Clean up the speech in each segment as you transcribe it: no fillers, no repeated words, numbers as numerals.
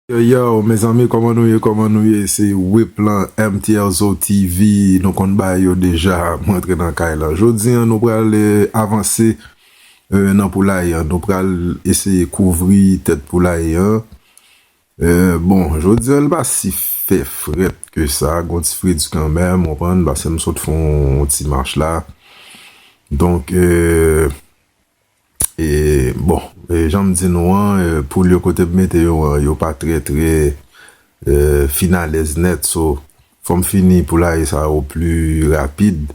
Yo, mes amis, comment nous y, c'est Wiplan MTLZO TV, donc on va yo déjà montré dans Kaila. Aujourd'hui, nous allons avancer dans Poulaye, nous allons essayer de couvrir tête Poulaye. Bon, aujourd'hui, elle va si fait fret que ça, quand il fret quand même, on prend, bah, c'est nous autres font un petit marche là. Donc, et bon, j'en me dis non, pour le côté météo, il pas très finaliste net, so faut me finir pour là et ça au plus rapide.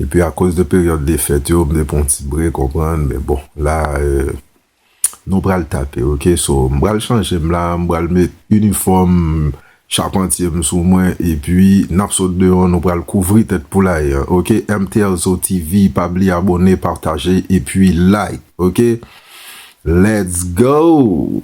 Et puis à cause de période des fêtes, yo me prendre un petit break, comprendre, mais bon, là nous bras le taper, OK, so m'bral changer là, m'bral mettre uniforme charpentier sous moi et puis n'a saute dehors nous bral couvrir tête pour là, OK, MTLZO TV, pas oublier abonner, partager et puis like, OK? Let's go.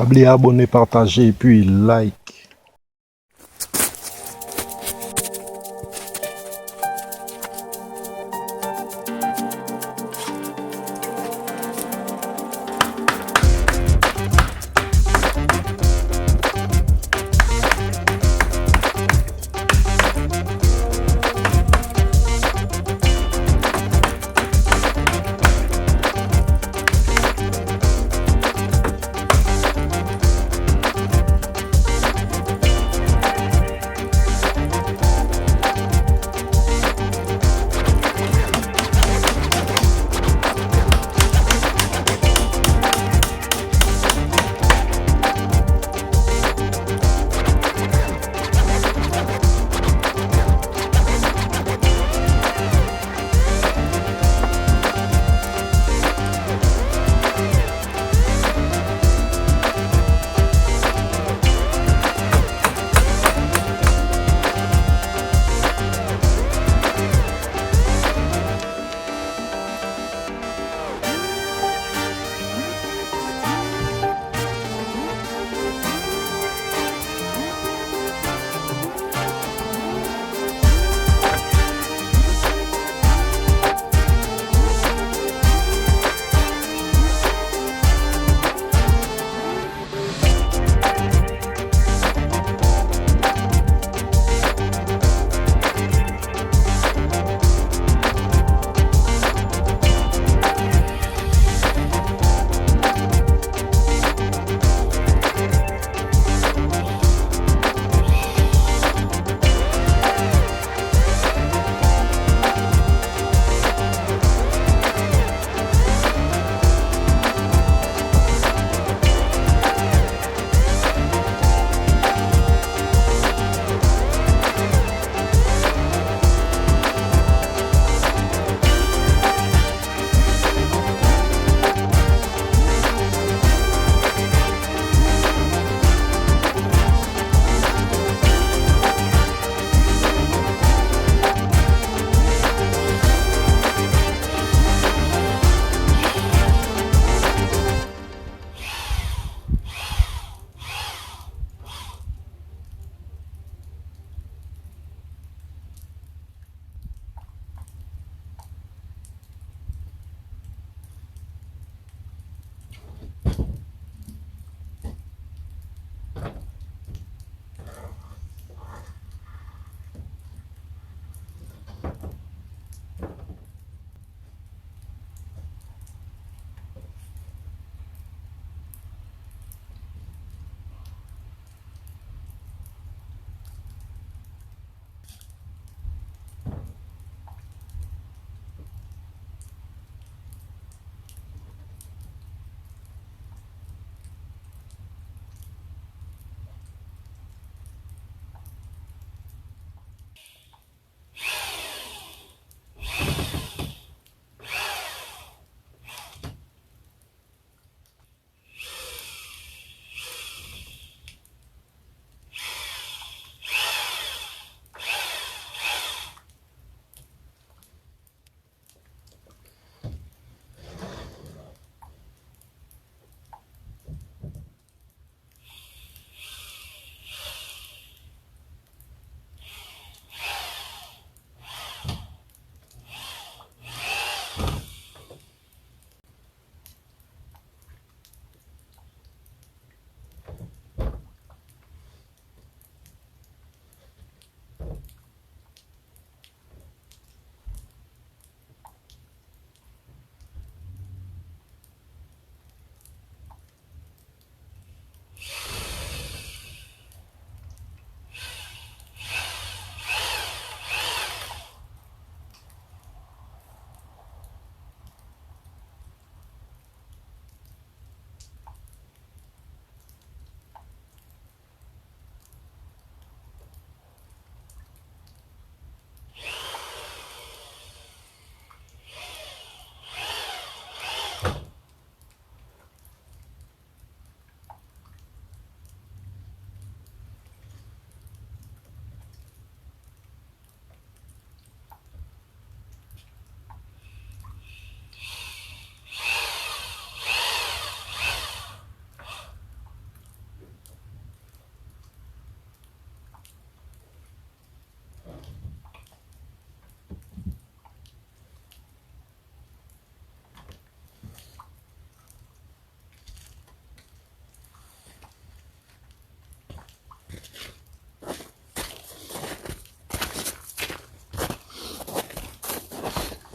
Oubliez abonner, partager et puis like.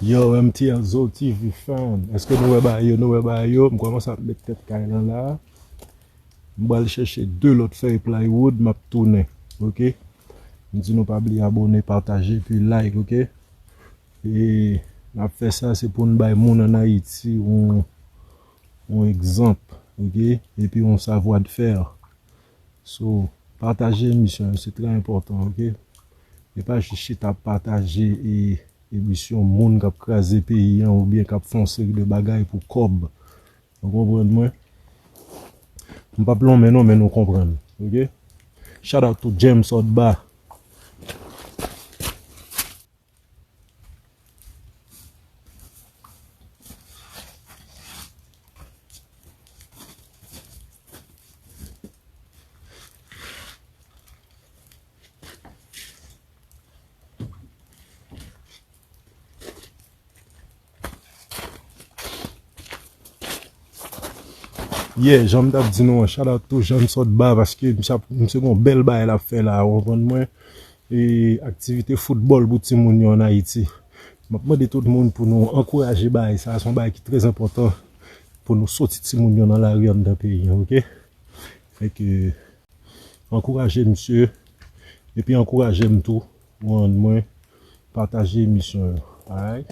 Yo, MTLZO TV fan. Est-ce que nous ba yo, nous ba yo? Je commence à mettre tête carrément là. Je vais aller chercher deux autres feuilles plywood, m'a tourner. OK? Je dis nous pas oublier abonner, partager puis like, OK? Et m'a fait ça c'est pour nous bailler moun en Haïti un exemple, OK? Et puis on savoir de faire. So, partager l'émission, c'est très important, OK? Et pas juste à partager et émission moun qui a crasé pays ou bien qui a fait une série de bagailles pour cob. Vous comprenez moi? On pas plomber non mais nous comprenons. OK? Shout out to James Odba. Yeah, j'aime dit non, shout out to James Odba parce que c'est une belle bail a fait là, vous comprenez moi? Et activité football pour tout le monde en Haïti. Je demande tout le monde pour nous encourager bail, ça c'est un bail qui est très important pour nous sortir tout le monde dans la rue dans le pays, OK? Fait que encourager monsieur et puis encourager tout, moi partager l'émission. Alright?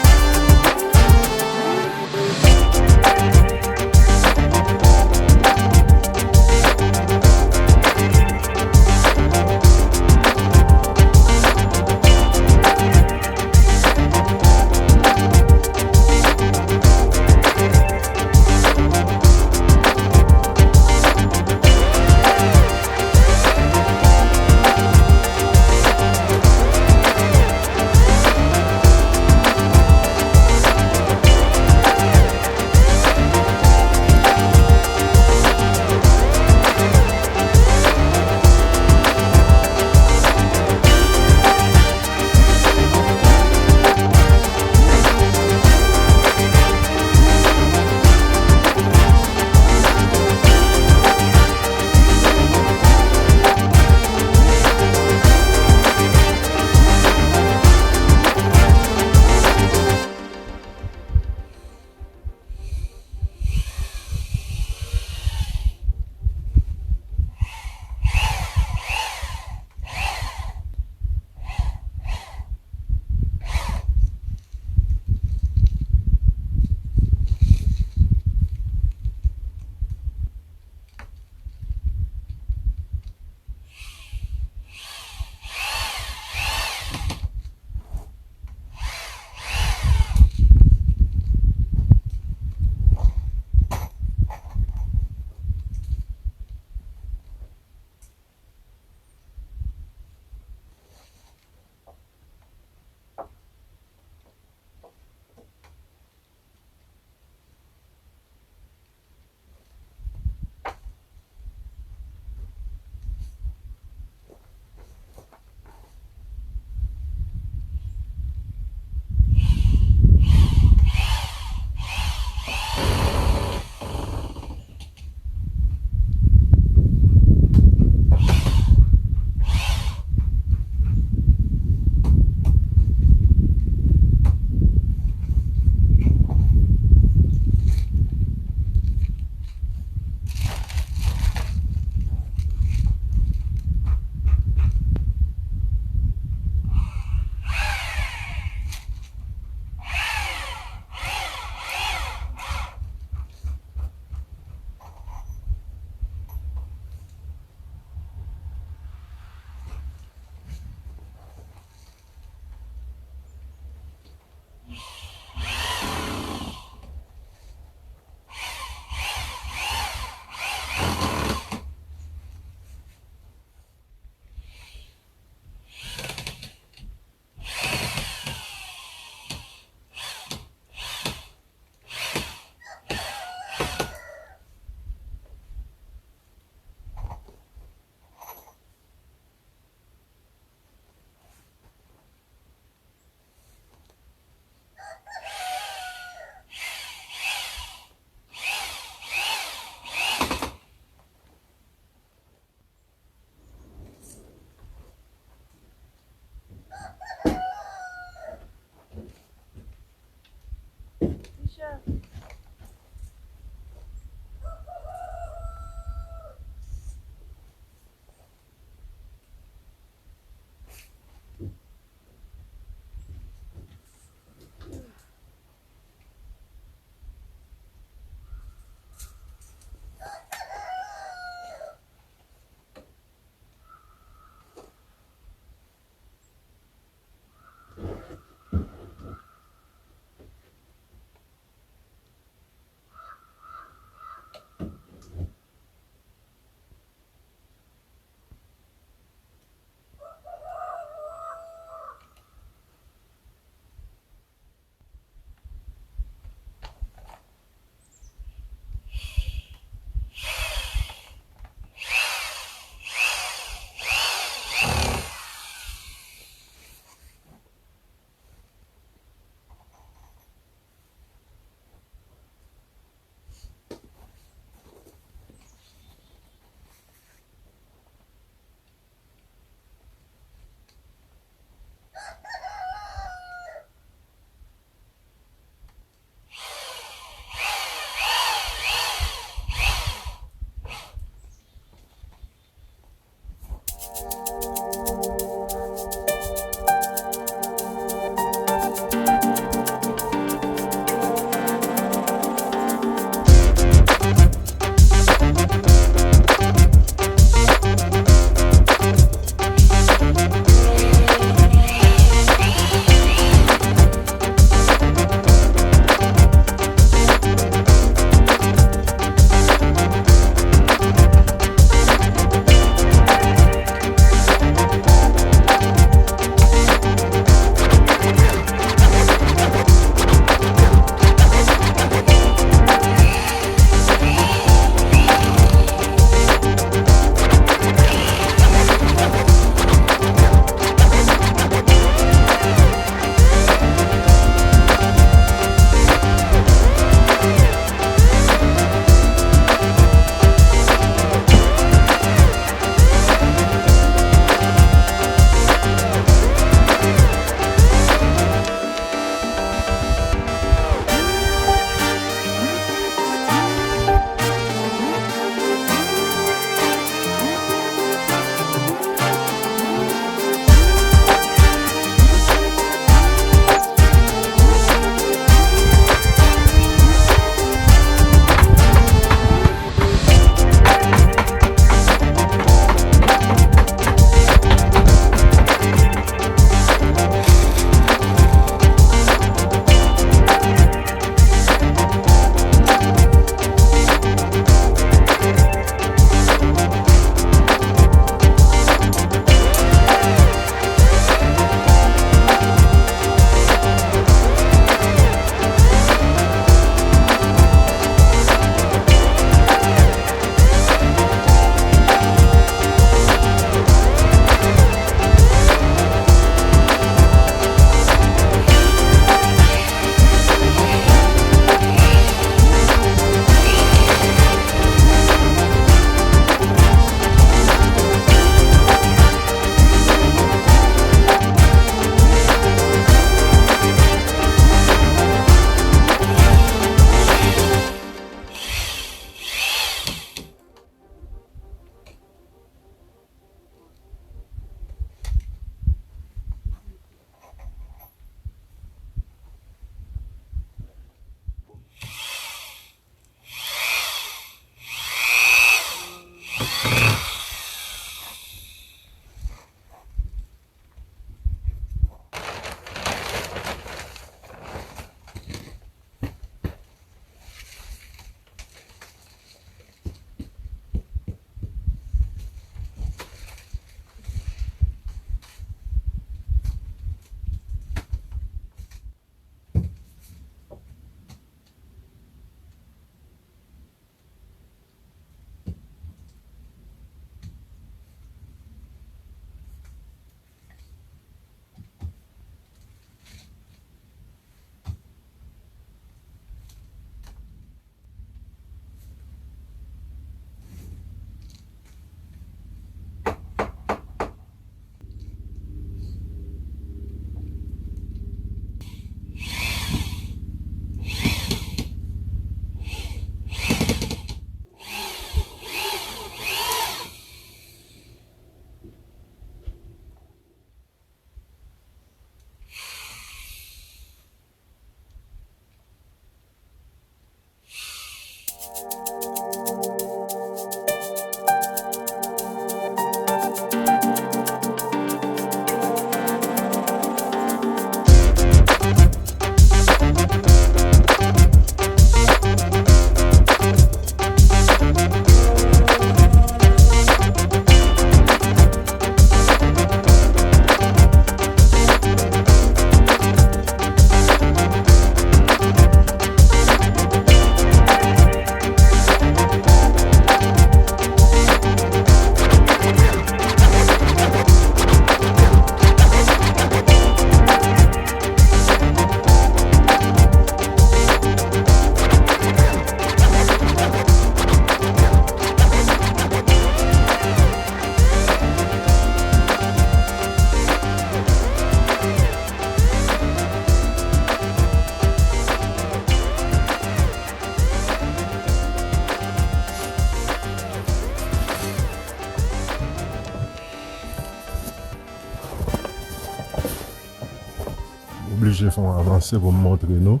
projet font avancer pour me montrer nous.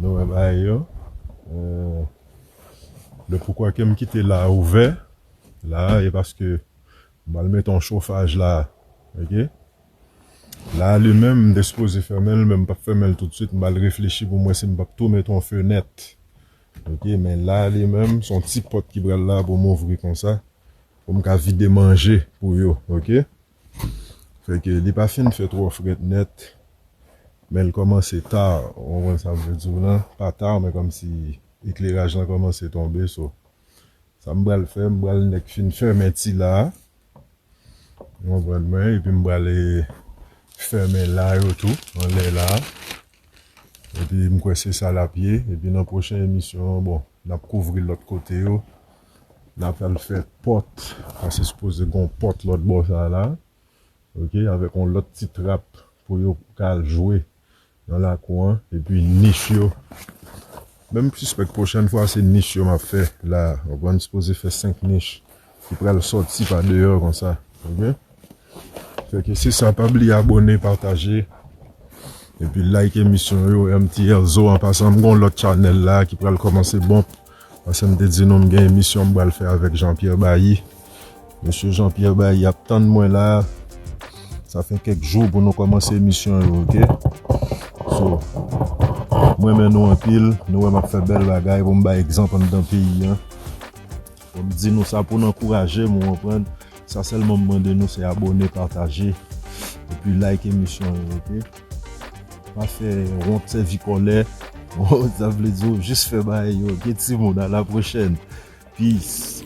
Nous, bah, le pourquoi que me quitter là ouvert, là, et parce que, on va le mettre en chauffage là, ok? Là, lui-même, disposé fermer, même pas fermer tout de suite, je vais réfléchir pour moi si je vais tout mettre en fenêtre. Ok, mais là, lui-même, son petit pot qui va là pour m'ouvrir comme ça, pour me vider manger pour eux, ok? Fait que, il n'est pas fini de faire trop fret net, mais il commence tard, on voit ça veut dire là, pas tard, mais comme si l'éclairage là commence à tomber, so. Ça me va le faire, me va le nek fin fermer là, on voit le et puis me va aller fermer là et tout, on l'est là. Et puis, je c'est ça la pied. Et puis, dans la prochaine émission, bon, on a couvert l'autre côté. On a fait porte. Parce que c'est supposé qu'on porte l'autre bord ça là. Ok, avec un l'autre petit trappe pour jouer dans la coin. Et puis, niche. Même si la prochaine fois, c'est niche m'a fait. Là, on va supposer faire 5 niches. Qui pourrait le sortir par dehors comme ça. Ok? Fait que si ça, pas oublier abonner, partager. Et puis like l'émission yo, un petit Elzo en passant mon l'autre channel là qui pourrait commencer bon. Parce que me dit non une émission on va le faire avec Jean-Pierre Bailly. Monsieur Jean-Pierre Bailly a tant de moins là. Ça fait quelques jours pour nous commencer l'émission OK. So moi maintenant en pile, nous on fait belle bagaille pour me faire exemple dans le pays hein. On me dit nous ça pour nous encourager, mon comprendre. Ça seulement demander nous c'est abonner, partager et puis like l'émission OK. Pas faire honte c'est vie colère. Ça veut dire juste faire bail yo, get Simon à la prochaine. Peace.